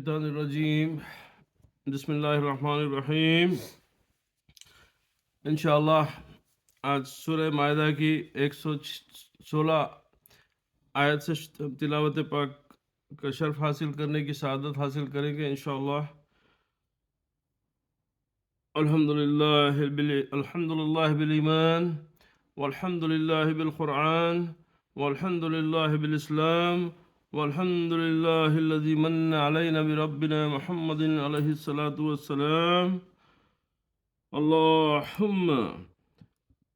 الشیطان الرجیم بسم اللہ الرحمن الرحیم۔ انشاءاللہ آج سورہ مائدہ کی 116 آیت سے تلاوت پاک کا شرف حاصل کرنے کی سعادت حاصل کریں گے انشاءاللہ۔ الحمدللہ بالایمان والحمدللہ بالقرآن والحمدللہ بالاسلام والحمدللہ الذی من علینا بربنا محمد علیہ الصلاۃ والسلام۔ اللہم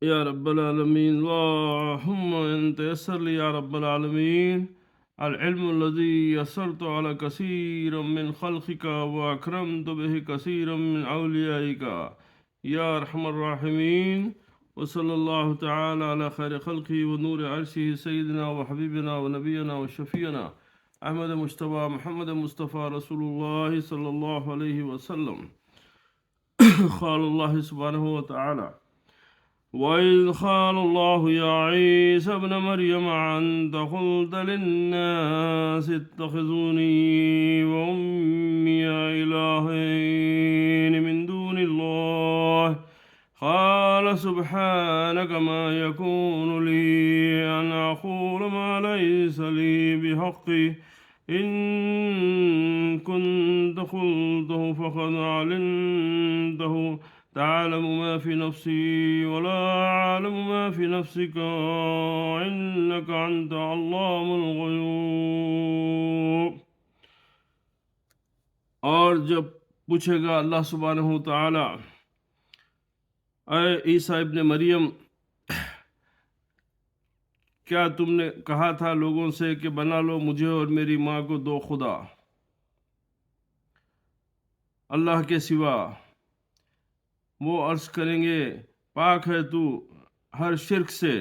یا رب العالمین، اللہم انت یسر لی یا رب العالمین العلم الذی یسرت علی کثیر من خلقک واکرمت بہ کثیر من اولیائک یا ارحم الراحمین، وصلی اللہ تعالی علی خیر خلقہ ونور عرشہ سیدنا وحبیبنا ونبینا وشفیعنا احمد مجتبی محمد مصطفیٰ رسول اللہ صلی اللہ علیہ وسلم۔ قال اللہ سبحانہ وتعالی وَإِذْ قَالَ اللَّهُ يَا عِيسَى ابْنَ مَرْيَمَ أَنْتَ قُلْتَ لِلنَّاسِ اتَّخِذُونِي وَأُمِّيَ إِلَٰهَيْنِ مِن دُونِ اللَّهِ قَالَ سُبْحَانَكَ مَا يَكُونُ لِي أَنْ أَقُولَ مَا لَيْسَ لِي بِحَقٍّ إِن كُنتَ قُلْتُهُ فَقَدْ عَلِمْتَهُ تعلم ما في نفسي ولا أعلم ما في نفسك إنك أنت علام الغيوب۔ اور جب پوچھے گا اللہ سبحانہ وتعالی، اے عیسیٰ ابن مریم، کیا تم نے کہا تھا لوگوں سے کہ بنا لو مجھے اور میری ماں کو دو خدا اللہ کے سوا؟ وہ عرض کریں گے پاک ہے تو ہر شرک سے،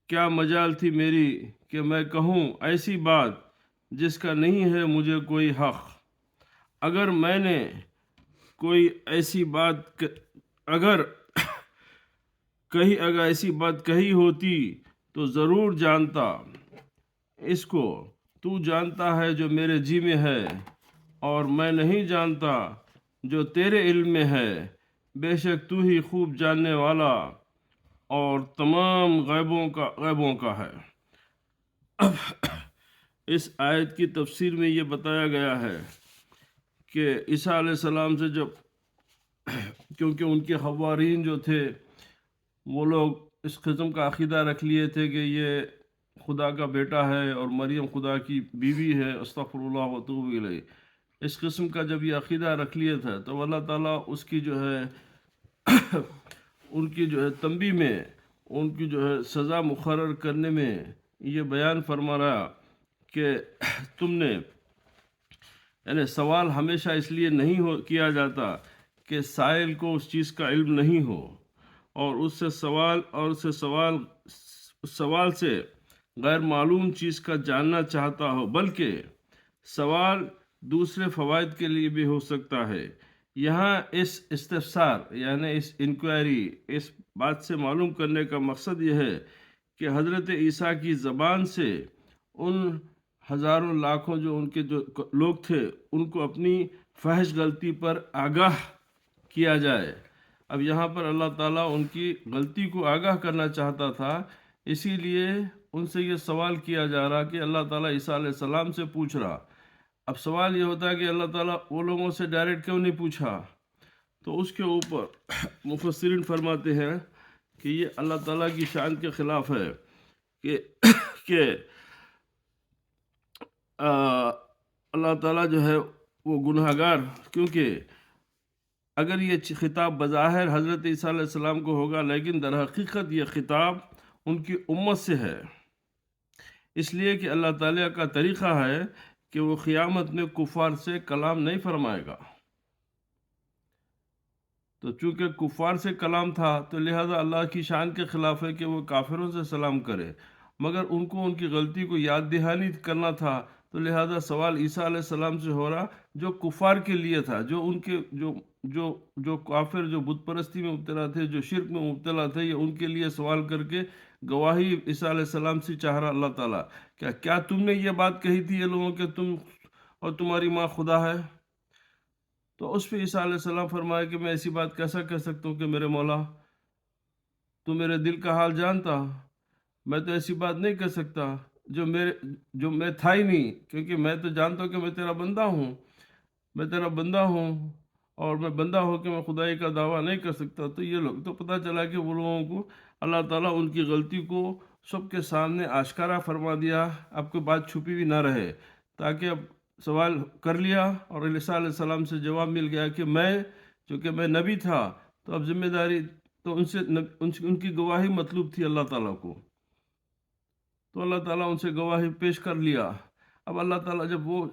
کیا مجال تھی میری کہ میں کہوں ایسی بات جس کا نہیں ہے مجھے کوئی حق۔ اگر میں نے کوئی ایسی بات اگر ایسی بات کہی ہوتی تو ضرور جانتا، اس کو تو جانتا ہے جو میرے جی میں ہے، اور میں نہیں جانتا جو تیرے علم میں ہے، بے شک تو ہی خوب جاننے والا اور تمام غیبوں کا ہے۔ اب اس آیت کی تفسیر میں یہ بتایا گیا ہے کہ عیسیٰ علیہ السلام سے جب، کیونکہ ان کے حوارین جو تھے وہ لوگ اس قسم کا عقیدہ رکھ لیے تھے کہ یہ خدا کا بیٹا ہے اور مریم خدا کی بیوی ہے، استغفر اللہ واتوب الیہ، اس قسم کا جب یہ عقیدہ رکھ لیے تھا تو اللہ تعالیٰ اس کی جو ہے ان کی جو ہے تنبیہ میں، ان کی جو ہے سزا مقرر کرنے میں یہ بیان فرما رہا کہ تم نے، یعنی سوال ہمیشہ اس لیے نہیں کیا جاتا کہ سائل کو اس چیز کا علم نہیں ہو اور اس سوال سے غیر معلوم چیز کا جاننا چاہتا ہو، بلکہ سوال دوسرے فوائد کے لیے بھی ہو سکتا ہے۔ یہاں اس استفسار یعنی اس انکوائری، اس بات سے معلوم کرنے کا مقصد یہ ہے کہ حضرت عیسیٰ کی زبان سے ان ہزاروں لاکھوں جو ان کے جو لوگ تھے ان کو اپنی فحش غلطی پر آگاہ کیا جائے۔ اب یہاں پر اللہ تعالیٰ ان کی غلطی کو آگاہ کرنا چاہتا تھا، اسی لیے ان سے یہ سوال کیا جا رہا کہ اللہ تعالیٰ عیسیٰ علیہ السلام سے پوچھ رہا۔ اب سوال یہ ہوتا ہے کہ اللہ تعالیٰ وہ لوگوں سے ڈائریکٹ کیوں نہیں پوچھا؟ تو اس کے اوپر مفسرین فرماتے ہیں کہ یہ اللہ تعالیٰ کی شان کے خلاف ہے کہ اللہ تعالیٰ جو ہے وہ گناہ گار، کیونکہ اگر یہ خطاب بظاہر حضرت عیسیٰ علیہ السلام کو ہوگا لیکن در حقیقت یہ خطاب ان کی امت سے ہے، اس لیے کہ اللہ تعالیٰ کا طریقہ ہے کہ وہ قیامت میں کفار سے کلام نہیں فرمائے گا۔ تو چونکہ کفار سے کلام تھا تو لہذا اللہ کی شان کے خلاف ہے کہ وہ کافروں سے سلام کرے، مگر ان کو ان کی غلطی کو یاد دہانی کرنا تھا، تو لہذا سوال عیسیٰ علیہ السلام سے ہو رہا جو کفار کے لیے تھا، جو ان کے جو کافر، جو بت پرستی میں مبتلا تھے، جو شرک میں مبتلا تھے، یہ ان کے لیے سوال کر کے گواہی عیسیٰ علیہ السلام سے چاہ رہا اللہ تعالیٰ، کیا تم نے یہ بات کہی تھی یہ لوگوں کہ تم اور تمہاری ماں خدا ہے؟ تو اس پہ عیسیٰ علیہ السلام فرمایا کہ میں ایسی بات کیسا کہہ سکتا ہوں کہ میرے مولا، تو میرے دل کا حال جانتا، میں تو ایسی بات نہیں کہہ سکتا جو میں تھا ہی نہیں، کیونکہ میں تو جانتا ہوں کہ میں تیرا بندہ ہوں، میں تیرا بندہ ہوں، اور میں بندہ ہو کہ میں خدائی کا دعویٰ نہیں کر سکتا۔ تو یہ لوگ تو پتہ چلا کہ وہ لوگوں کو اللہ تعالیٰ ان کی غلطی کو سب کے سامنے آشکارا فرما دیا، اب کوئی بات چھپی بھی نہ رہے، تاکہ اب سوال کر لیا اور عیسیٰ علیہ السلام سے جواب مل گیا کہ چونکہ میں نبی تھا تو اب ذمہ داری تو ان کی گواہی مطلوب تھی اللہ تعالیٰ کو، تو اللہ تعالیٰ ان سے گواہی پیش کر لیا۔ اب اللہ تعالیٰ جب وہ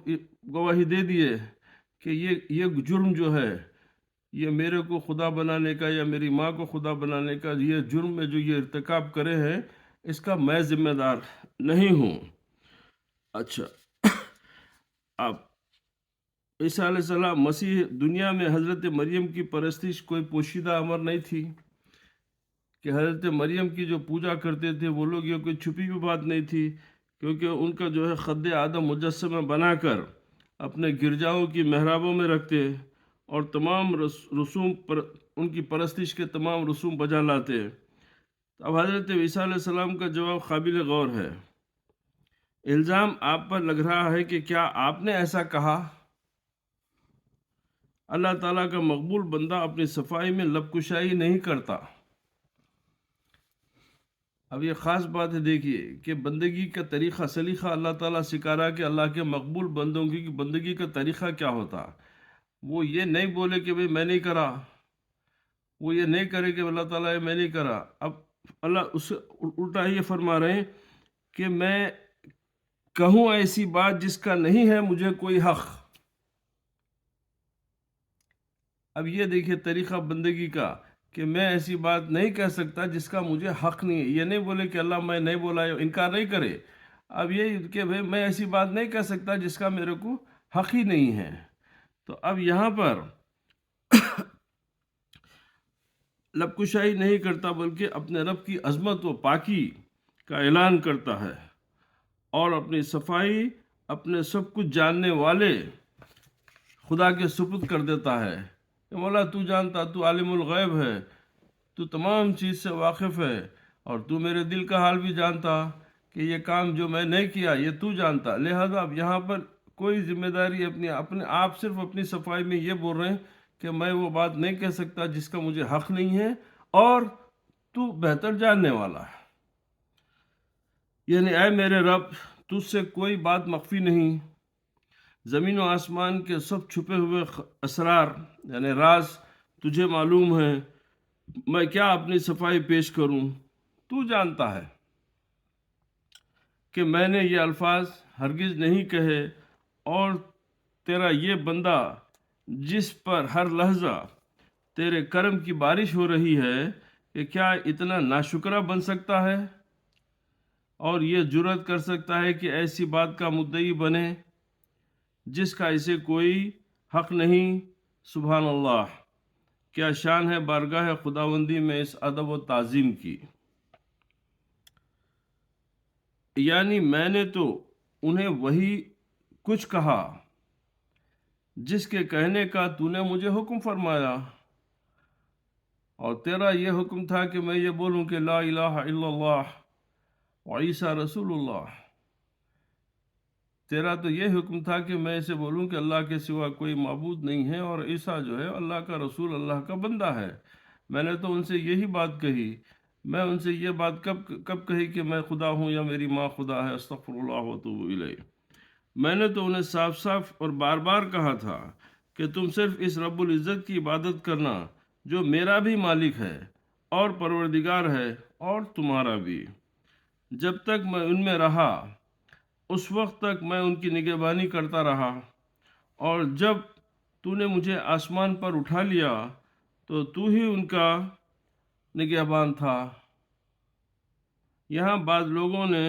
گواہی دے دیے کہ یہ جرم جو ہے، یہ میرے کو خدا بنانے کا یا میری ماں کو خدا بنانے کا یہ جرم میں جو یہ ارتکاب کرے ہیں، اس کا میں ذمہ دار نہیں ہوں۔ اچھا، اب عیسیٰ علیہ السلام مسیح دنیا میں حضرت مریم کی پرستش کوئی پوشیدہ امر نہیں تھی کہ حضرت مریم کی جو پوجا کرتے تھے وہ لوگ، یہ کوئی چھپی ہوئی بات نہیں تھی، کیونکہ ان کا جو ہے خد آدم مجسمہ بنا کر اپنے گرجاؤں کی محرابوں میں رکھتے اور تمام رسوم پر ان کی پرستش کے تمام رسوم بجا لاتے۔ اب حضرت عیسیٰ علیہ السلام کا جواب قابل غور ہے۔ الزام آپ پر لگ رہا ہے کہ کیا آپ نے ایسا کہا؟ اللہ تعالیٰ کا مقبول بندہ اپنی صفائی میں لب کشائی نہیں کرتا۔ اب یہ خاص بات ہے، دیکھیے کہ بندگی کا طریقہ سلیقہ اللہ تعالیٰ سکھا رہا کہ اللہ کے مقبول بندوں کی بندگی کا طریقہ کیا ہوتا۔ وہ یہ نہیں بولے کہ بھئی میں نہیں کرا، وہ یہ نہیں کرے کہ اللہ تعالیٰ میں نہیں کرا۔ اب اللہ اس سے الٹا یہ فرما رہے ہیں کہ میں کہوں ایسی بات جس کا نہیں ہے مجھے کوئی حق۔ اب یہ دیکھیے طریقہ بندگی کا کہ میں ایسی بات نہیں کہہ سکتا جس کا مجھے حق نہیں ہے۔ یہ نہیں بولے کہ اللہ میں نہیں بولا، انکار نہیں کرے، اب یہ کہ بھئی میں ایسی بات نہیں کہہ سکتا جس کا میرے کو حق ہی نہیں ہے۔ تو اب یہاں پر لب کشائی نہیں کرتا، بلکہ اپنے رب کی عظمت و پاکی کا اعلان کرتا ہے اور اپنی صفائی اپنے سب کچھ جاننے والے خدا کے سپرد کر دیتا ہے کہ مولا تو جانتا، تو عالم الغیب ہے، تو تمام چیز سے واقف ہے، اور تو میرے دل کا حال بھی جانتا کہ یہ کام جو میں نہیں کیا یہ تو جانتا۔ لہذا اب یہاں پر کوئی ذمہ داری اپنے آپ صرف اپنی صفائی میں یہ بول رہے ہیں کہ میں وہ بات نہیں کہہ سکتا جس کا مجھے حق نہیں ہے، اور تو بہتر جاننے والا ہے۔ یعنی اے میرے رب، تجھ سے کوئی بات مخفی نہیں، زمین و آسمان کے سب چھپے ہوئے اسرار یعنی راز تجھے معلوم ہے، میں کیا اپنی صفائی پیش کروں، تو جانتا ہے کہ میں نے یہ الفاظ ہرگز نہیں کہے، اور تیرا یہ بندہ جس پر ہر لحظہ تیرے کرم کی بارش ہو رہی ہے کہ کیا اتنا ناشکرہ بن سکتا ہے اور یہ جرأت کر سکتا ہے کہ ایسی بات کا مدعی بنے جس کا اسے کوئی حق نہیں۔ سبحان اللہ، کیا شان ہے بارگاہ خداوندی میں اس ادب و تعظیم کی۔ یعنی میں نے تو انہیں وہی کچھ کہا جس کے کہنے کا تو نے مجھے حکم فرمایا، اور تیرا یہ حکم تھا کہ میں یہ بولوں کہ لا الہ الا اللہ وعیسیٰ رسول اللہ۔ تیرا تو یہ حکم تھا کہ میں اسے بولوں کہ اللہ کے سوا کوئی معبود نہیں ہے، اور عیسیٰ جو ہے اللہ کا رسول، اللہ کا بندہ ہے۔ میں نے تو ان سے یہی بات کہی، میں ان سے یہ بات کب کہی کہ میں خدا ہوں یا میری ماں خدا ہے، استغفر اللہ واتوب الیہ۔ میں نے تو انہیں صاف صاف اور بار بار کہا تھا کہ تم صرف اس رب العزت کی عبادت کرنا جو میرا بھی مالک ہے اور پروردگار ہے اور تمہارا بھی۔ جب تک میں ان میں رہا اس وقت تک میں ان کی نگہبانی کرتا رہا، اور جب تو نے مجھے آسمان پر اٹھا لیا تو ہی ان کا نگہبان تھا۔ یہاں بعض لوگوں نے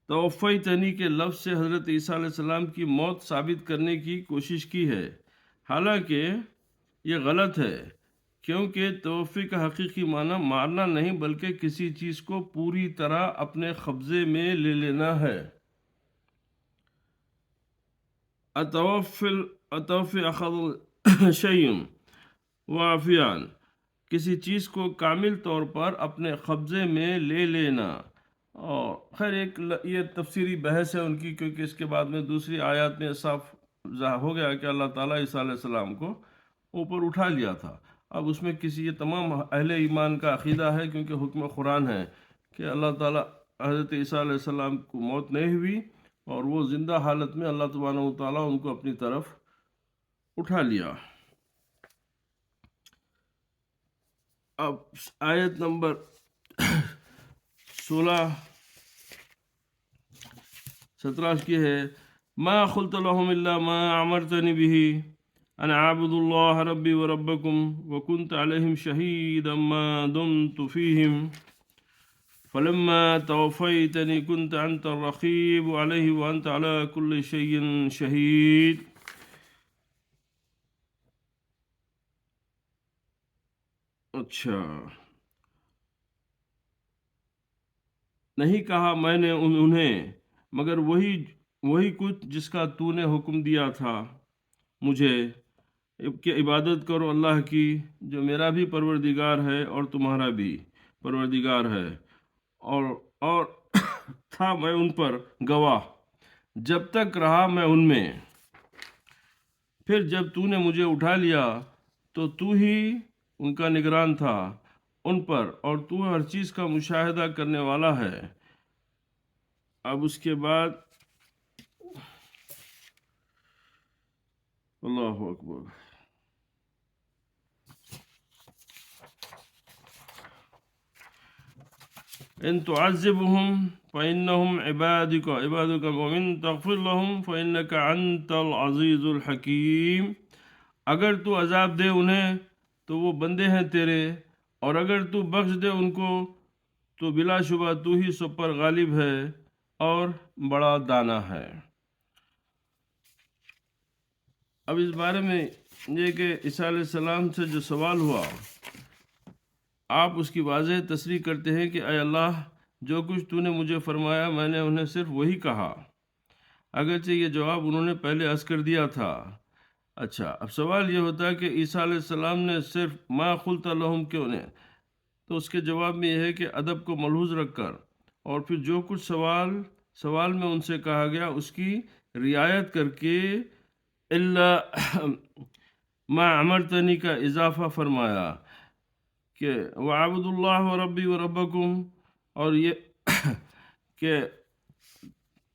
توفیتنی کے لفظ سے حضرت عیسیٰ علیہ السلام کی موت ثابت کرنے کی کوشش کی ہے، حالانکہ یہ غلط ہے، کیونکہ توفی کا حقیقی معنی مارنا نہیں بلکہ کسی چیز کو پوری طرح اپنے قبضے میں لے لینا ہے۔ اتوفی اخذ شیئن وافیان، کسی چیز کو کامل طور پر اپنے قبضے میں لے لینا. اور خیر ایک یہ تفسیری بحث ہے ان کی، کیونکہ اس کے بعد میں دوسری آیات میں صاف ہو گیا کہ اللہ تعالیٰ عیسیٰ علیہ السلام کو اوپر اٹھا لیا تھا. اب اس میں کسی، یہ تمام اہل ایمان کا عقیدہ ہے، کیونکہ حکم قرآن ہے کہ اللہ تعالیٰ حضرت عیسیٰ علیہ السلام کو موت نہیں ہوئی اور وہ زندہ حالت میں اللہ سبحانہ و تعالیٰ ان کو اپنی طرف اٹھا لیا. اب آیت نمبر 17 کی ہے، ما قلت لهم الا ما امرتنی به ان اعبدوا الله ربي وربكم وكنت عليهم شهيدا ما دمت فيهم فلما توفيتني كنت انت الرقيب عليه وانت على كل شيء شهيد. اچھا، نہیں کہا میں نے انہیں مگر وہی کچھ جس کا تو نے حکم دیا تھا مجھے کہ عبادت کرو اللہ کی، جو میرا بھی پروردگار ہے اور تمہارا بھی پروردگار ہے، اور تھا میں ان پر گواہ جب تک رہا میں ان میں. پھر جب تو نے مجھے اٹھا لیا تو تو ہی ان کا نگران تھا ان پر، اور تو ہر چیز کا مشاہدہ کرنے والا ہے. اب اس کے بعد اللہ اکبر، ان تعذبهم فإنهم عبادك وإن تغفر لهم فإنك أنت العزيز الحكيم. اگر تو عذاب دے انہیں تو وہ بندے ہیں تیرے، اور اگر تو بخش دے ان کو تو بلا شبہ تو ہی سب پر غالب ہے اور بڑا دانا ہے. اب اس بارے میں یہ کہ عیسیٰ علیہ السلام سے جو سوال ہوا، آپ اس کی واضح تصریح کرتے ہیں کہ اے اللہ، جو کچھ تو نے مجھے فرمایا میں نے انہیں صرف وہی کہا، اگرچہ یہ جواب انہوں نے پہلے عرض کر دیا تھا. اچھا، اب سوال یہ ہوتا ہے کہ عیسیٰ علیہ السلام نے صرف ما قلت لهم کیوں نے؟ تو اس کے جواب میں یہ ہے کہ ادب کو ملحوظ رکھ کر اور پھر جو کچھ سوال میں ان سے کہا گیا اس کی رعایت کر کے اللہ ما امرتنی کا اضافہ فرمایا کہ وعبد اللہ ربی و ربکم، اور یہ کہ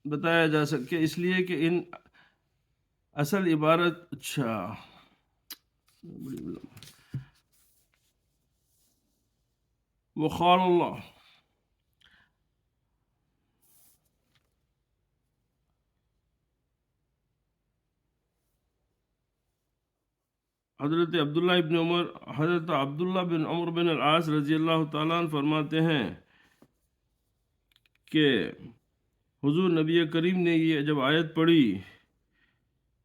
بتایا جا سکے اس لیے کہ ان اصل عبارت. اچھا، وقال اللہ، حضرت عبداللہ بن عمر بن العاص رضی اللہ تعالیٰ عنہ فرماتے ہیں کہ حضور نبی کریم نے یہ جب آیت پڑھی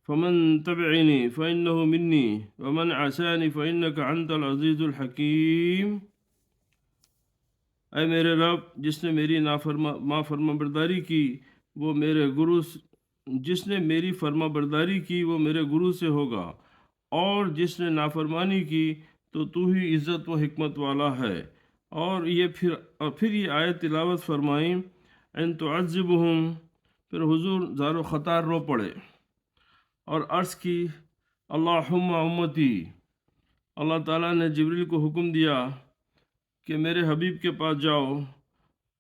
فمن تبعنی فإنہ منی ومن عصانی فإنک انت العزیز الحکیم، اے میرے رب، جس نے میری فرما برداری کی وہ میرے گرو، جس نے میری فرما برداری کی وہ میرے گرو سے ہوگا، اور جس نے نافرمانی کی تو ہی عزت و حکمت والا ہے. اور پھر یہ آیت تلاوت فرمائیں ان تعذبہم، پھر حضور زار و خطار رو پڑے اور عرض کی اللہم امتی. اللہ تعالیٰ نے جبریل کو حکم دیا کہ میرے حبیب کے پاس جاؤ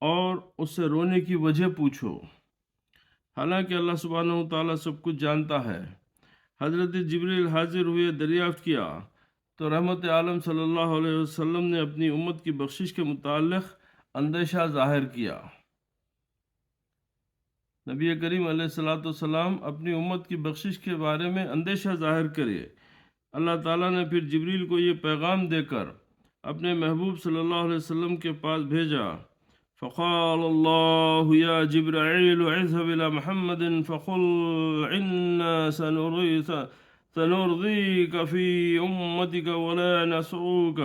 اور اس سے رونے کی وجہ پوچھو، حالانکہ اللہ سبحانہ و تعالیٰ سب کچھ جانتا ہے. حضرت جبریل حاضر ہوئے، دریافت کیا تو رحمت عالم صلی اللہ علیہ وسلم نے اپنی امت کی بخشش کے متعلق اندیشہ ظاہر کیا. نبی کریم علیہ الصلاۃ والسلام اپنی امت کی بخشش کے بارے میں اندیشہ ظاہر کرے. اللہ تعالیٰ نے پھر جبریل کو یہ پیغام دے کر اپنے محبوب صلی اللہ علیہ وسلم کے پاس بھیجا. فقال اللہ یا جبرائیل اذهب الى محمد فقل انا سنرضیک فی امتک ولا نسعوک.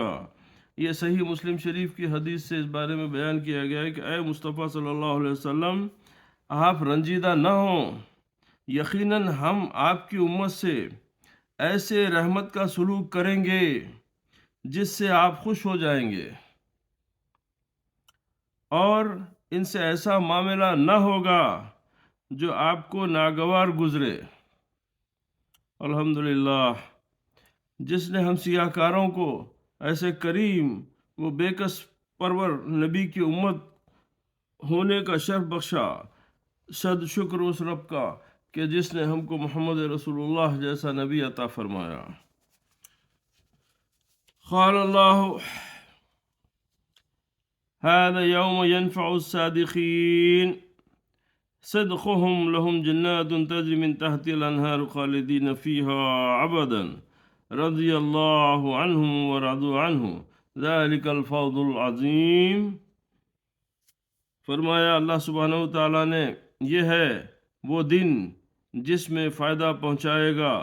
یہ صحیح مسلم شریف کی حدیث سے اس بارے میں بیان کیا گیا ہے کہ اے مصطفیٰ صلی اللہ علیہ وسلم، آپ رنجیدہ نہ ہوں، یقیناً ہم آپ کی امت سے ایسے رحمت کا سلوک کریں گے جس سے آپ خوش ہو جائیں گے، اور ان سے ایسا معاملہ نہ ہوگا جو آپ کو ناگوار گزرے۔ الحمدللہ، جس نے ہم سیاہ کاروں کو ایسے کریم و بے کس پرور نبی کی امت ہونے کا شرف بخشا۔ صد شکر اس رب کا کہ جس نے ہم کو محمد رسول اللہ جیسا نبی عطا فرمایا۔ قال اللہ هذا يوم ينفع الصادقين صدقهم لهم جنات تجري من تحت الأنهار خالدين فيها أبدا رضي الله عنهم ورضوا عنه ذلك الفوز العظیم۔ فرمایا اللہ سبحانہ وتعالیٰ نے، یہ ہے وہ دن جس میں فائدہ پہنچائے گا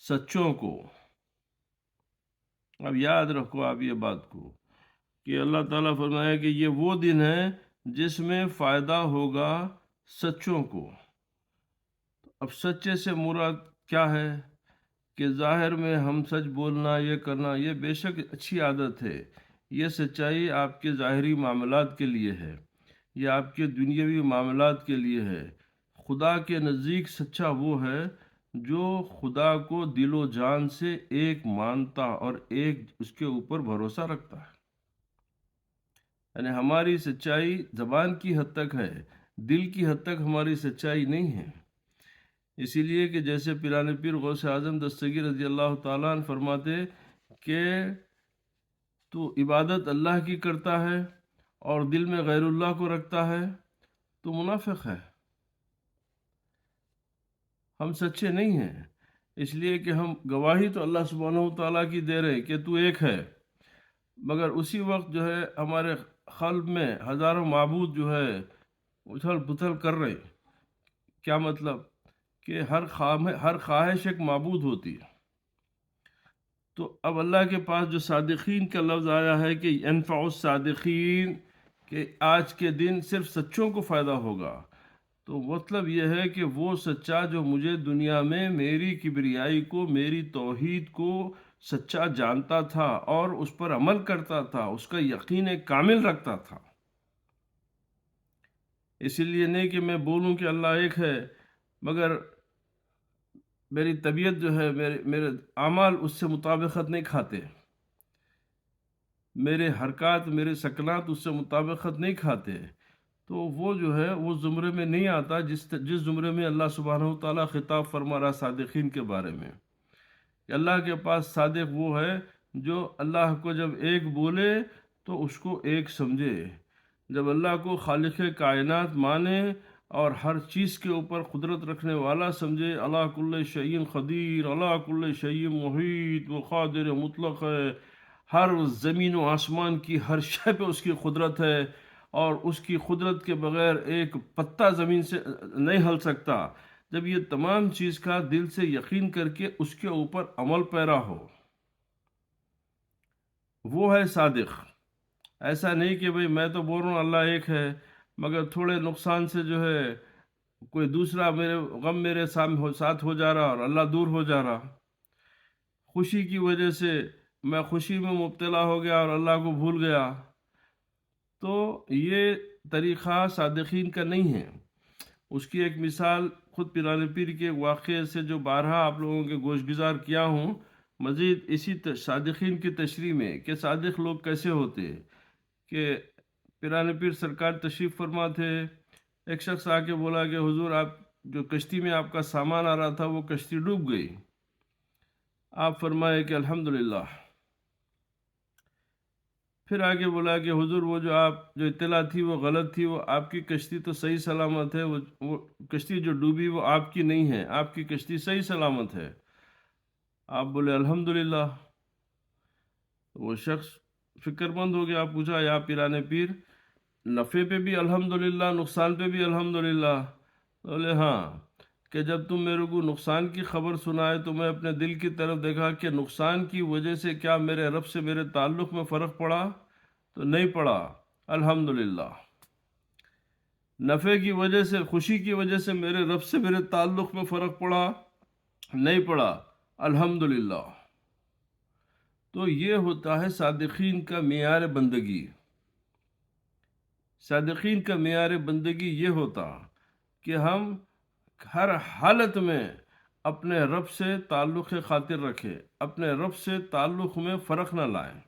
سچوں کو۔ اب یاد رکھو آپ یہ بات کو کہ اللہ تعالیٰ فرمایا کہ یہ وہ دن ہے جس میں فائدہ ہوگا سچوں کو۔ اب سچے سے مراد کیا ہے؟ کہ ظاہر میں ہم سچ بولنا، یہ کرنا، یہ بے شک اچھی عادت ہے، یہ سچائی آپ کے ظاہری معاملات کے لیے ہے، یہ آپ کے دنیاوی معاملات کے لیے ہے۔ خدا کے نزدیک سچا وہ ہے جو خدا کو دل و جان سے ایک مانتا اور ایک اس کے اوپر بھروسہ رکھتا ہے۔ یعنی ہماری سچائی زبان کی حد تک ہے، دل کی حد تک ہماری سچائی نہیں ہے۔ اسی لیے کہ جیسے پیران پیر غوث اعظم دستگیر رضی اللہ تعالیٰ عنہ فرماتے کہ تو عبادت اللہ کی کرتا ہے اور دل میں غیر اللہ کو رکھتا ہے تو منافق ہے۔ ہم سچے نہیں ہیں، اس لیے کہ ہم گواہی تو اللہ سبحانہ وتعالیٰ کی دے رہے کہ تو ایک ہے، مگر اسی وقت جو ہے ہمارے قلب میں ہزاروں معبود جو ہے اتھل پتھل کر رہے۔ کیا مطلب؟ کہ ہر خواہش ایک معبود ہوتی ہے۔ تو اب اللہ کے پاس جو صادقین کا لفظ آیا ہے کہ ينفع الصادقین، کہ آج کے دن صرف سچوں کو فائدہ ہوگا، تو مطلب یہ ہے کہ وہ سچا جو مجھے دنیا میں میری کبریائی کو، میری توحید کو سچا جانتا تھا اور اس پر عمل کرتا تھا، اس کا یقین کامل رکھتا تھا۔ اسی لیے نہیں کہ میں بولوں کہ اللہ ایک ہے مگر میری طبیعت جو ہے، میرے اعمال اس سے مطابقت نہیں کھاتے، میرے حرکات، میرے سکنات اس سے مطابقت نہیں کھاتے، تو وہ جو ہے وہ زمرے میں نہیں آتا جس زمرے میں اللہ سبحانہ وتعالیٰ خطاب فرما رہا صادقین کے بارے میں۔ کہ اللہ کے پاس صادق وہ ہے جو اللہ کو جب ایک بولے تو اس کو ایک سمجھے، جب اللہ کو خالق کائنات مانے اور ہر چیز کے اوپر قدرت رکھنے والا سمجھے، اللہ کل شیء قدیر، اللہ کل شیء محیط، وہ قادر مطلق ہے، ہر زمین و آسمان کی ہر شے پہ اس کی قدرت ہے اور اس کی قدرت کے بغیر ایک پتا زمین سے نہیں ہل سکتا۔ جب یہ تمام چیز کا دل سے یقین کر کے اس کے اوپر عمل پیرا ہو، وہ ہے صادق۔ ایسا نہیں کہ بھئی میں تو بول رہا ہوں اللہ ایک ہے مگر تھوڑے نقصان سے جو ہے کوئی دوسرا میرے ساتھ ہو جا رہا اور اللہ دور ہو جا رہا، خوشی کی وجہ سے میں خوشی میں مبتلا ہو گیا اور اللہ کو بھول گیا، تو یہ طریقہ صادقین کا نہیں ہے۔ اس کی ایک مثال خود پیران پیر کے واقعے سے جو بارہا آپ لوگوں کے گوش گزار کیا ہوں، مزید اسی صادقین کی تشریح میں کہ صادق لوگ کیسے ہوتے، کہ پیران پیر سرکار تشریف فرما تھے، ایک شخص آ کے بولا کہ حضور آپ جو کشتی میں آپ کا سامان آ رہا تھا وہ کشتی ڈوب گئی۔ آپ فرمائے کہ الحمدللہ۔ پھر آگے بولا کہ حضور وہ جو اطلاع تھی وہ غلط تھی، وہ آپ کی کشتی تو صحیح سلامت ہے، وہ کشتی جو ڈوبی وہ آپ کی نہیں ہے، آپ کی کشتی صحیح سلامت ہے۔ آپ بولے الحمدللہ۔ وہ شخص فکر مند ہو گیا، آپ پوچھا یا پیران پیر نفع پہ بھی الحمدللہ، نقصان پہ بھی الحمدللہ؟ بولے ہاں، کہ جب تم میرے کو نقصان کی خبر سنائے تو میں اپنے دل کی طرف دیکھا کہ نقصان کی وجہ سے کیا میرے رب سے میرے تعلق میں فرق پڑا؟ تو نہیں پڑا، الحمدللہ۔ نفع کی وجہ سے، خوشی کی وجہ سے میرے رب سے میرے تعلق میں فرق پڑا؟ نہیں پڑا، الحمدللہ۔ تو یہ ہوتا ہے صادقین کا معیار بندگی۔ صادقین کا معیار بندگی یہ ہوتا کہ ہم ہر حالت میں اپنے رب سے تعلق خاطر رکھیں، اپنے رب سے تعلق میں فرق نہ لائیں،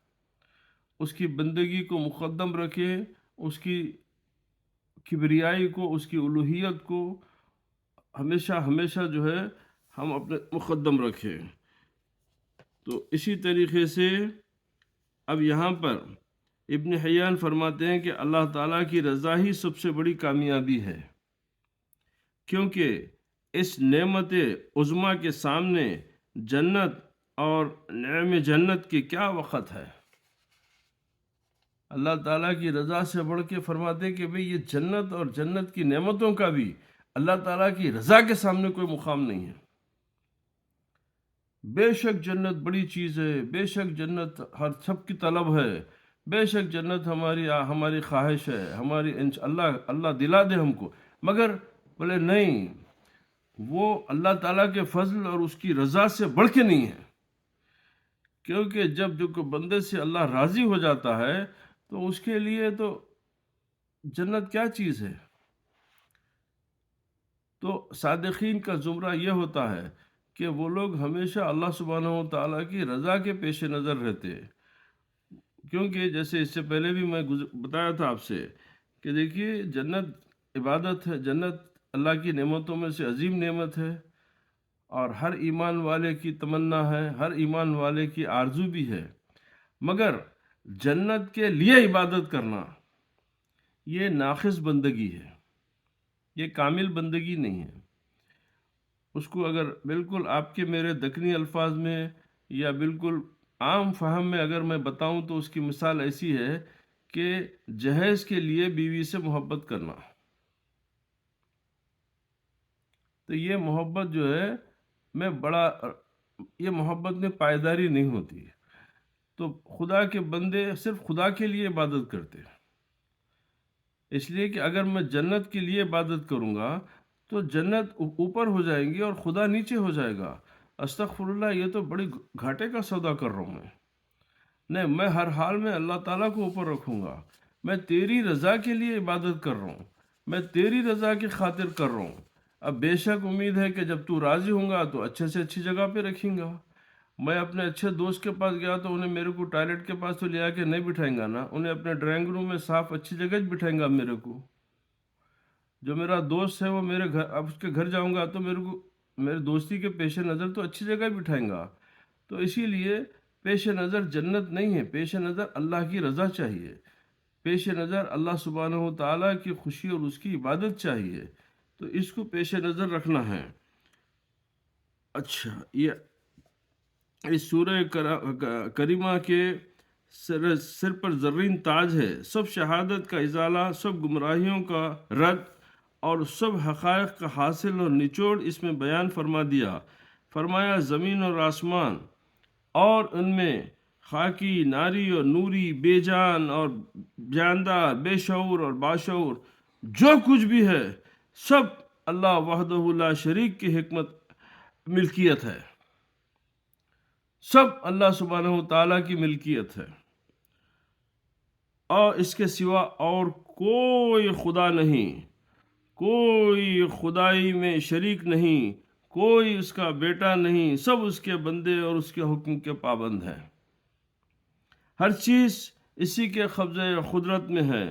اس کی بندگی کو مقدم رکھیں، اس کی کبریائی کو، اس کی الوہیت کو ہمیشہ ہمیشہ جو ہے ہم اپنے مقدم رکھیں۔ تو اسی طریقے سے اب یہاں پر ابن حیان فرماتے ہیں کہ اللہ تعالیٰ کی رضا ہی سب سے بڑی کامیابی ہے، کیونکہ اس نعمت عظمیٰ کے سامنے جنت اور نعم جنت کی کیا وقت ہے۔ اللہ تعالیٰ کی رضا سے بڑھ کے فرماتے ہیں کہ بھئی یہ جنت اور جنت کی نعمتوں کا بھی اللہ تعالیٰ کی رضا کے سامنے کوئی مقام نہیں ہے۔ بے شک جنت بڑی چیز ہے، بے شک جنت ہر سب کی طلب ہے، بے شک جنت ہماری خواہش ہے، اللہ دلا دے ہم کو، مگر بولے نہیں، وہ اللہ تعالیٰ کے فضل اور اس کی رضا سے بڑھ کے نہیں ہے، کیونکہ جب جو بندے سے اللہ راضی ہو جاتا ہے تو اس کے لیے تو جنت کیا چیز ہے۔ تو صادقین کا زمرہ یہ ہوتا ہے کہ وہ لوگ ہمیشہ اللہ سبحانہ و تعالیٰ کی رضا کے پیش نظر رہتے ہیں، کیونکہ جیسے اس سے پہلے بھی میں بتایا تھا آپ سے کہ دیکھیے جنت عبادت ہے، جنت اللہ کی نعمتوں میں سے عظیم نعمت ہے، اور ہر ایمان والے کی تمنا ہے، ہر ایمان والے کی آرزو بھی ہے، مگر جنت کے لیے عبادت کرنا یہ ناقص بندگی ہے، یہ کامل بندگی نہیں ہے۔ اس کو اگر بالکل آپ کے میرے دکنی الفاظ میں یا بالکل عام فہم میں اگر میں بتاؤں تو اس کی مثال ایسی ہے کہ جہیز کے لیے بیوی سے محبت کرنا، تو یہ محبت جو ہے یہ محبت میں پائیداری نہیں ہوتی۔ تو خدا کے بندے صرف خدا کے لیے عبادت کرتے ہیں، اس لیے کہ اگر میں جنت کے لیے عبادت کروں گا تو جنت اوپر ہو جائیں گی اور خدا نیچے ہو جائے گا۔ استغفر اللہ، یہ تو بڑی گھاٹے کا سودا کر رہا ہوں میں۔ نہیں، میں ہر حال میں اللہ تعالیٰ کو اوپر رکھوں گا، میں تیری رضا کے لیے عبادت کر رہا ہوں، میں تیری رضا کی خاطر کر رہا ہوں۔ اب بے شک امید ہے کہ جب تو راضی ہوں گا تو اچھے سے اچھی جگہ پہ رکھیں گا۔ میں اپنے اچھے دوست کے پاس گیا تو انہیں میرے کو ٹوائلٹ کے پاس تو لے آ کے نہیں بٹھائیں گا نا، انہیں اپنے ڈرائنگ روم میں صاف اچھی جگہ بٹھائیں گا میرے کو۔ جو میرا دوست ہے وہ میرے گھر، اب اس کے گھر جاؤں گا تو میرے کو میرے دوستی کے پیش نظر تو اچھی جگہ بٹھائیں گا۔ تو اسی لیے پیش نظر جنت نہیں ہے، پیش نظر اللہ کی رضا چاہیے، پیش نظر اللہ سبحانہ و تعالیٰ کی خوشی اور اس کی عبادت چاہیے، تو اس کو پیش نظر رکھنا ہے۔ اچھا، یہ اس سورہ کریمہ کے سر پر زرین تاج ہے، سب شہادت کا ازالہ، سب گمراہیوں کا رد اور سب حقائق کا حاصل اور نچوڑ اس میں بیان فرما دیا۔ فرمایا زمین اور آسمان اور ان میں خاکی، ناری اور نوری، بے جان اور جاندار، بے شعور اور باشعور، جو کچھ بھی ہے سب اللہ وحدہ لا شریک کی حکمت ملکیت ہے، سب اللہ سبحانہ و تعالیٰ کی ملکیت ہے، اور اس کے سوا اور کوئی خدا نہیں، کوئی خدائی میں شریک نہیں، کوئی اس کا بیٹا نہیں، سب اس کے بندے اور اس کے حکم کے پابند ہیں۔ ہر چیز اسی کے قبضے قدرت میں ہے،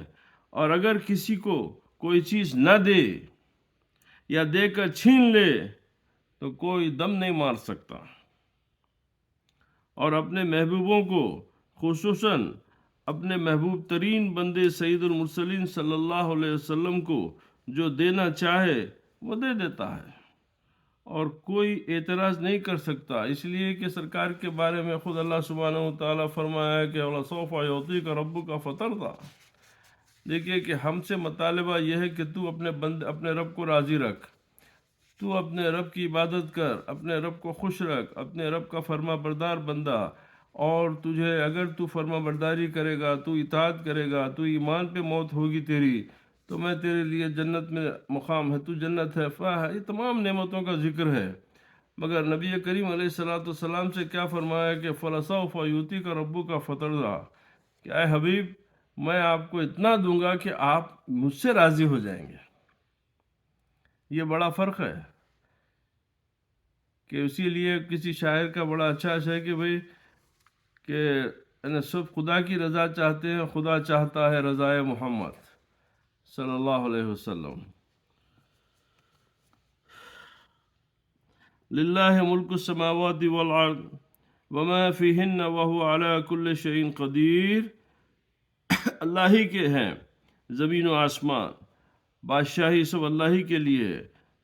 اور اگر کسی کو کوئی چیز نہ دے یا دے کر چھین لے تو کوئی دم نہیں مار سکتا۔ اور اپنے محبوبوں کو، خصوصاً اپنے محبوب ترین بندے سید المرسلین صلی اللہ علیہ وسلم کو جو دینا چاہے وہ دے دیتا ہے، اور کوئی اعتراض نہیں کر سکتا، اس لیے کہ سرکار کے بارے میں خود اللہ سبحانہ و تعالیٰ فرمایا ہے کہ وَلَسَوْفَ يُعْطِيكَ رَبُّكَ فَتَرْضَىٰ۔ دیکھیے کہ ہم سے مطالبہ یہ ہے کہ تو اپنے رب کو راضی رکھ، تو اپنے رب کی عبادت کر، اپنے رب کو خوش رکھ، اپنے رب کا فرما بردار بندہ، اور تجھے اگر تو فرما برداری کرے گا، تو اطاعت کرے گا، تو ایمان پہ موت ہوگی تیری، تو میں تیرے لیے جنت میں مقام ہے، تو جنت ہے، فا ہے، یہ تمام نعمتوں کا ذکر ہے۔ مگر نبی کریم علیہ الصلوۃ والسلام سے کیا فرمایا کہ فلسوف یوتی کا ربو کا فترضا، کہ اے حبیب میں آپ کو اتنا دوں گا کہ آپ مجھ سے راضی ہو جائیں گے۔ یہ بڑا فرق ہے کہ اسی لیے کسی شاعر کا بڑا اچھا ہے کہ بھئی کہ سب خدا کی رضا چاہتے ہیں، خدا چاہتا ہے رضائے محمد صلی اللہ علیہ وسلم۔ للہ ملک السماوات والارض وما فیہن وہو علی کل شیء قدیر، اللہ ہی کے ہیں زمین و آسمان، بادشاہی سب اللہ ہی کے لیے،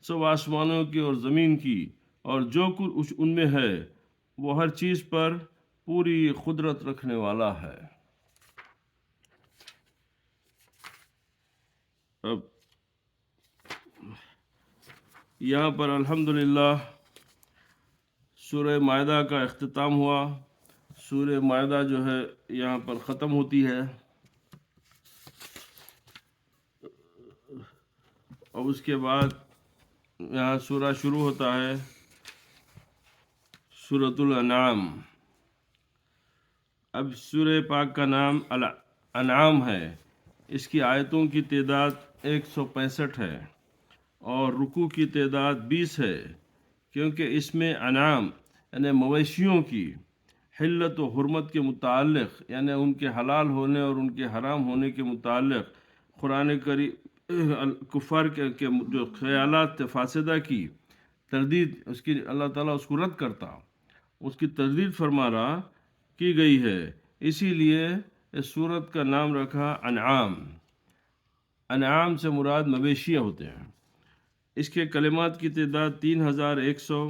سب آسمانوں کی اور زمین کی، اور جو کچھ ان میں ہے وہ ہر چیز پر پوری قدرت رکھنے والا ہے۔ اب یہاں پر الحمدللہ سورہ مائدہ کا اختتام ہوا۔ سورہ مائدہ جو ہے یہاں پر ختم ہوتی ہے، اور اس کے بعد یہاں سورہ شروع ہوتا ہے، سورۃ الانعام۔ اب سورہ پاک کا نام انعام ہے، اس کی آیتوں کی تعداد 165 ہے اور رکوع کی تعداد 20 ہے، کیونکہ اس میں انعام یعنی مویشیوں کی حلت و حرمت کے متعلق، یعنی ان کے حلال ہونے اور ان کے حرام ہونے کے متعلق قرآن کریم کفار کے جو خیالات فاسدہ کی تردید، اس کی اللہ تعالیٰ اس کو رد کرتا، اس کی تردید فرما رہا کی گئی ہے، اسی لیے اس سورت کا نام رکھا انعام۔ انعام سے مراد مویشیاں ہوتے ہیں۔ اس کے کلمات کی تعداد 3100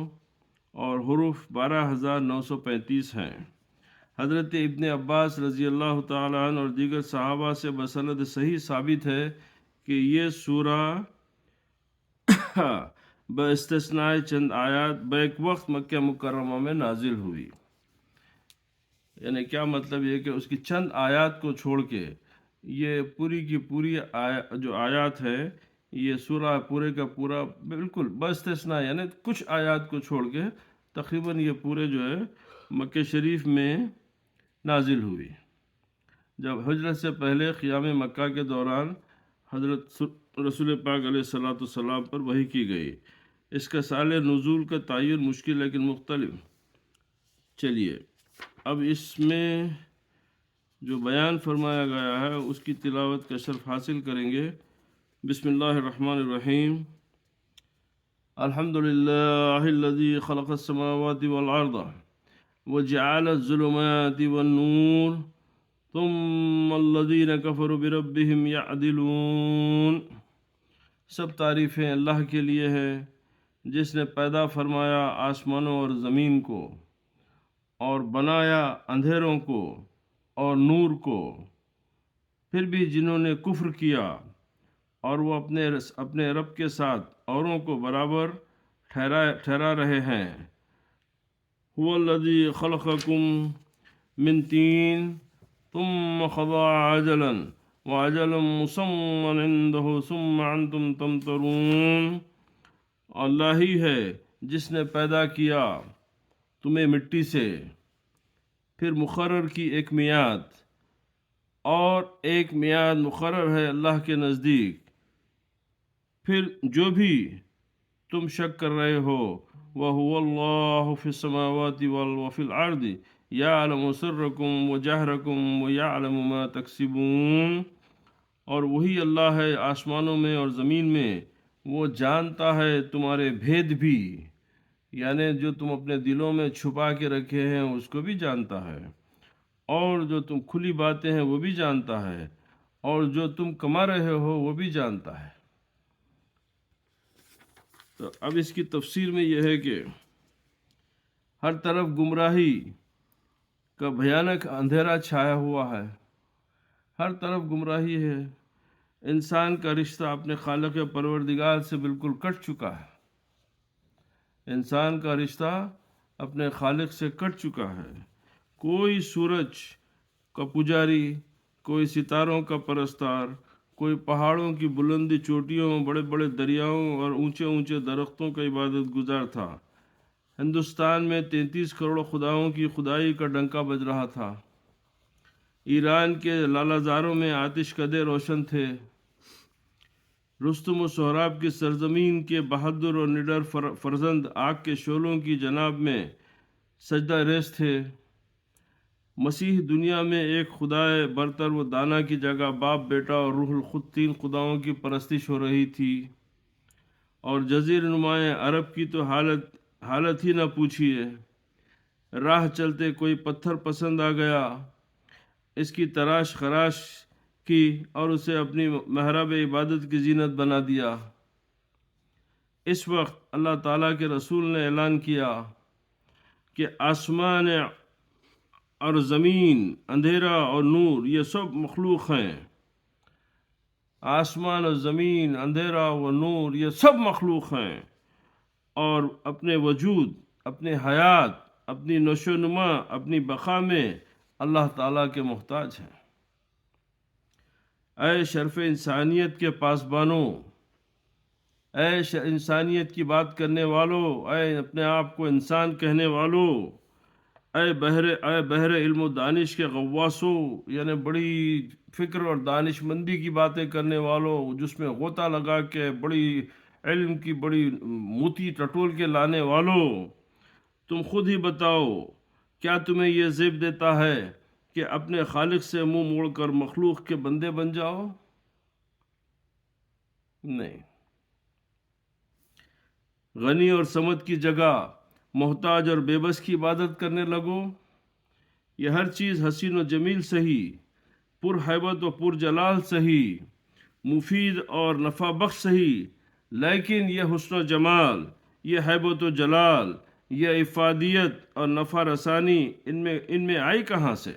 اور حروف 12935 ہیں۔ حضرت ابن عباس رضی اللہ تعالیٰ عنہ اور دیگر صحابہ سے بسند صحیح ثابت ہے کہ یہ سورہ باستثناء چند آیات بیک وقت مکہ مکرمہ میں نازل ہوئی۔ یعنی کیا مطلب یہ کہ اس کی چند آیات کو چھوڑ کے یہ پوری کی پوری جو آیات ہے، یہ سورہ پورے کا پورا بالکل باستثناء یعنی کچھ آیات کو چھوڑ کے تقریباً یہ پورے جو ہے مکہ شریف میں نازل ہوئی، جب ہجرت سے پہلے قیام مکہ کے دوران حضرت رسول پاک علیہ الصلوۃ والسلام پر وحی کی گئی۔ اس کا سال نزول کا تعین مشکل لیکن مختلف۔ چلیے اب اس میں جو بیان فرمایا گیا ہے اس کی تلاوت کا شرف حاصل کریں گے۔ بسم اللہ الرحمن الرحیم۔ الحمد للہ الذی خلق السماوات والارض وجعل الظلمات والنور ثم الذین کفروا بربہم یعدلون۔ سب تعریفیں اللہ کے لیے ہیں جس نے پیدا فرمایا آسمانوں اور زمین کو، اور بنایا اندھیروں کو اور نور کو، پھر بھی جنہوں نے کفر کیا اور وہ اپنے رب کے ساتھ اوروں کو برابر ٹھہرا رہے ہیں۔ هو الذی خلقکم من طین ثم قضى عجلا وعجل مسمى عنده ثم انتم تمترون۔ اللہ ہی ہے جس نے پیدا کیا تمہیں مٹی سے، پھر مقرر کی ایک میعاد، اور ایک میعاد مقرر ہے اللہ کے نزدیک، پھر جو بھی تم شک کر رہے ہو، وَهُوَ اللَّهُ فِي السَّمَاوَاتِ وَفِي الْأَرْضِ يَعْلَمُ سِرَّكُمْ وَجَهْرَكُمْ وَيَعْلَمُ مَا تَكْسِبُونَ۔ اور وہی اللہ ہے آسمانوں میں اور زمین میں، وہ جانتا ہے تمہارے بھید بھی، یعنی جو تم اپنے دلوں میں چھپا کے رکھے ہیں اس کو بھی جانتا ہے، اور جو تم کھلی باتیں ہیں وہ بھی جانتا ہے، اور جو تم کما رہے ہو وہ بھی جانتا ہے۔ تو اب اس کی تفسیر میں یہ ہے کہ ہر طرف گمراہی کا بھیانک اندھیرا چھایا ہوا ہے، ہر طرف گمراہی ہے، انسان کا رشتہ اپنے خالق پروردگار سے بالکل کٹ چکا ہے، انسان کا رشتہ اپنے خالق سے کٹ چکا ہے۔ کوئی سورج کا پجاری، کوئی ستاروں کا پرستار، کوئی پہاڑوں کی بلندی چوٹیوں، بڑے بڑے دریاؤں اور اونچے اونچے درختوں کا عبادت گزار تھا۔ ہندوستان میں 33 کروڑ خداؤں کی خدائی کا ڈنکا بج رہا تھا۔ ایران کے لالہ زاروں میں آتش کدے روشن تھے۔ رستم و سہراب کی سرزمین کے بہادر اور نڈر فرزند آگ کے شعلوں کی جناب میں سجدہ ریز تھے۔ مسیح دنیا میں ایک خدائے برتر و دانا کی جگہ باپ، بیٹا اور روح الخود 3 خداؤں کی پرستش ہو رہی تھی۔ اور جزیر نمایاں عرب کی تو حالت ہی نہ پوچھیے۔ راہ چلتے کوئی پتھر پسند آ گیا، اس کی تراش خراش کی اور اسے اپنی محراب عبادت کی زینت بنا دیا۔ اس وقت اللہ تعالیٰ کے رسول نے اعلان کیا کہ آسمان اور زمین، اندھیرا اور نور، یہ سب مخلوق ہیں۔ آسمان اور زمین، اندھیرا و نور، یہ سب مخلوق ہیں اور اپنے وجود، اپنی حیات، اپنی نشو و نما، اپنی بقا میں اللہ تعالیٰ کے محتاج ہیں۔ اے شرف انسانیت کے پاسبانوں، اے انسانیت کی بات کرنے والوں، اے اپنے آپ کو انسان کہنے والوں، اے بحر علم و دانش کے غواصوں، یعنی بڑی فکر اور دانش مندی کی باتیں کرنے والوں، جس میں غوطہ لگا کے بڑی علم کی بڑی موتی ٹٹول کے لانے والوں، تم خود ہی بتاؤ، کیا تمہیں یہ زیب دیتا ہے کہ اپنے خالق سے منہ موڑ کر مخلوق کے بندے بن جاؤ؟ نہیں۔ غنی اور سمت کی جگہ محتاج اور بے بس کی عبادت کرنے لگو۔ یہ ہر چیز حسین و جمیل سہی، پر ہیبت و پر جلال سہی، مفید اور نفع بخش سہی، لیکن یہ حسن و جمال، یہ ہیبت و جلال، یہ افادیت اور نفع رسانی ان میں آئی کہاں سے؟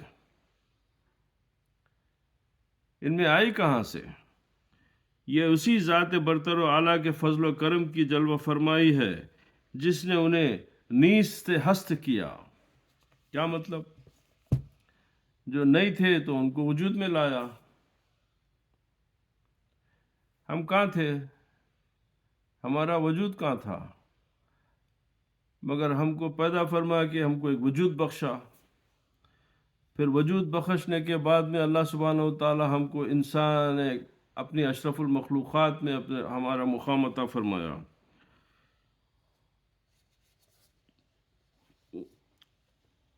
ان میں آئی کہاں سے؟ یہ اسی ذات برتر و اعلیٰ کے فضل و کرم کی جلوہ فرمائی ہے جس نے انہیں نیست ہست کیا۔ کیا مطلب؟ جو نہیں تھے تو ان کو وجود میں لایا۔ ہم کہاں تھے؟ ہمارا وجود کہاں تھا؟ مگر ہم کو پیدا فرما کے ہم کو ایک وجود بخشا۔ پھر وجود بخشنے کے بعد میں اللہ سبحانہ و تعالی ہم کو انسان اپنی اشرف المخلوقات میں ہمارا مقام عطا فرمایا۔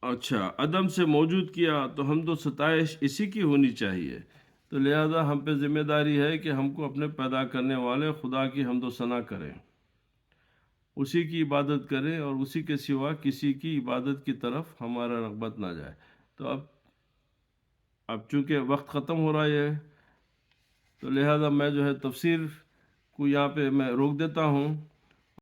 اچھا، عدم سے موجود کیا تو ہم تو ستائش اسی کی ہونی چاہیے، تو لہذا ہم پہ ذمہ داری ہے کہ ہم کو اپنے پیدا کرنے والے خدا کی حمد و ثنا کریں، اسی کی عبادت کریں اور اسی کے سوا کسی کی عبادت کی طرف ہمارا رغبت نہ جائے۔ تو اب چونکہ وقت ختم ہو رہا ہے تو لہذا میں جو ہے تفسیر کو یہاں پہ میں روک دیتا ہوں۔